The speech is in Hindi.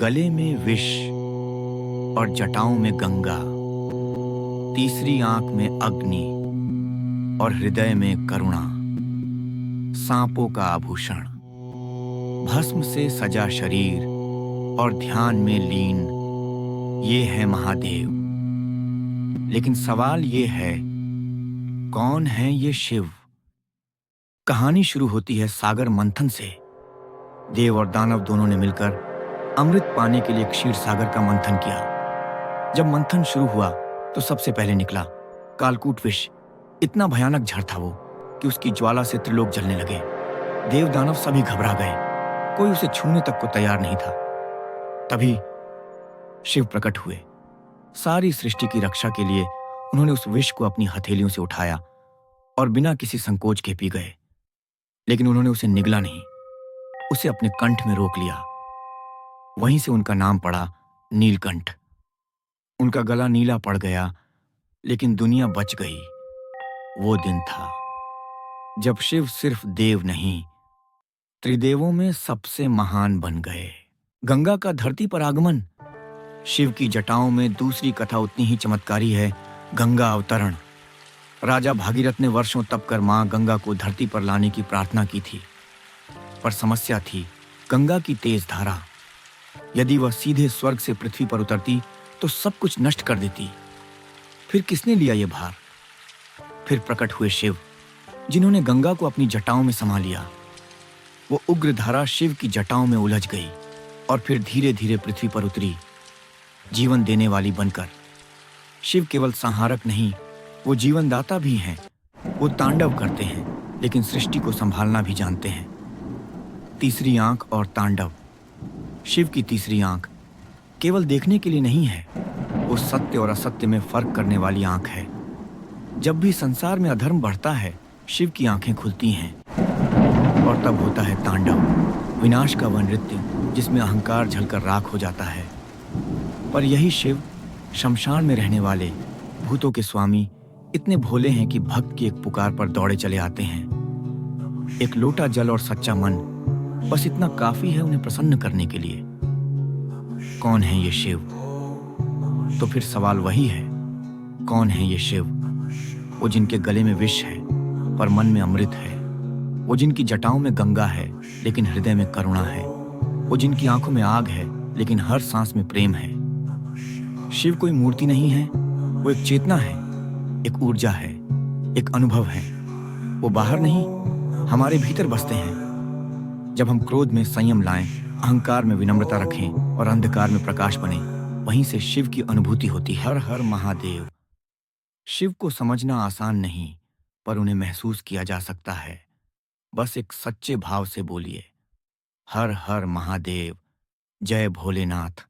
गले में विष और जटाओं में गंगा, तीसरी आंख में अग्नि और हृदय में करुणा, सांपों का आभूषण, भस्म से सजा शरीर और ध्यान में लीन, ये है महादेव। लेकिन सवाल ये है, कौन है ये शिव? कहानी शुरू होती है सागर मंथन से। देव और दानव दोनों ने मिलकर अमृत पाने के लिए क्षीर सागर का मंथन किया। जब मंथन शुरू हुआ तो सबसे पहले निकला कालकूट विष। इतना भयानक झड़ था वो कि उसकी ज्वाला से त्रिलोक जलने लगे। देव दानव सभी घबरा गए, कोई उसे छूने तक को तैयार नहीं था। तभी शिव प्रकट हुए। सारी सृष्टि की रक्षा के लिए उन्होंने उस विष को अपनी हथेलियों से उठाया और बिना किसी संकोच के पी गए। लेकिन उन्होंने उसे निगला नहीं, उसे अपने कंठ में रोक लिया। वहीं से उनका नाम पड़ा नीलकंठ। उनका गला नीला पड़ गया, लेकिन दुनिया बच गई। वो दिन था जब शिव सिर्फ देव नहीं, त्रिदेवों में सबसे महान बन गए। गंगा का धरती पर आगमन। शिव की जटाओं में दूसरी कथा उतनी ही चमत्कारी है, गंगा अवतरण। राजा भागीरथ ने वर्षों तप कर मां गंगा को धरती पर लाने की प्रार्थना की थी, पर समस्या थी गंगा की तेज धारा। यदि वह सीधे स्वर्ग से पृथ्वी पर उतरती तो सब कुछ नष्ट कर देती। फिर किसने लिया ये भार? फिर प्रकट हुए शिव, जिन्होंने गंगा को अपनी जटाओं में समा लिया। वो उग्र धारा शिव की जटाओं में उलझ गई और फिर धीरे धीरे पृथ्वी पर उतरी, जीवन देने वाली बनकर। शिव केवल संहारक नहीं, वो जीवनदाता भी हैं। वो तांडव करते हैं, लेकिन सृष्टि को संभालना भी जानते हैं। तीसरी आंख और तांडव। शिव की तीसरी आंख केवल देखने के लिए नहीं है, वो सत्य और असत्य में फर्क करने वाली आंख है। जब भी संसार में अधर्म बढ़ता है, शिव की आंखें खुलती हैं और तब होता है तांडव, विनाश का वह नृत्य जिसमें अहंकार झलकर राख हो जाता है। पर यही शिव, शमशान में रहने वाले भूतों के स्वामी, इतने भोले हैं कि भक्त की एक पुकार पर दौड़े चले आते हैं। एक लोटा जल और सच्चा मन, बस इतना काफी है उन्हें प्रसन्न करने के लिए। कौन है ये शिव? तो फिर सवाल वही है, कौन है ये शिव? वो जिनके गले में विष है पर मन में अमृत है। वो जिनकी जटाओं में गंगा है लेकिन हृदय में करुणा है। वो जिनकी आंखों में आग है लेकिन हर सांस में प्रेम है। शिव कोई मूर्ति नहीं है, वो एक चेतना है, एक ऊर्जा है, एक अनुभव है। वो बाहर नहीं, हमारे भीतर बसते हैं। जब हम क्रोध में संयम लाएं, अहंकार में विनम्रता रखें और अंधकार में प्रकाश बने, वहीं से शिव की अनुभूति होती है। हर हर महादेव। शिव को समझना आसान नहीं, पर उन्हें महसूस किया जा सकता है। बस एक सच्चे भाव से बोलिए, हर हर महादेव, जय भोलेनाथ।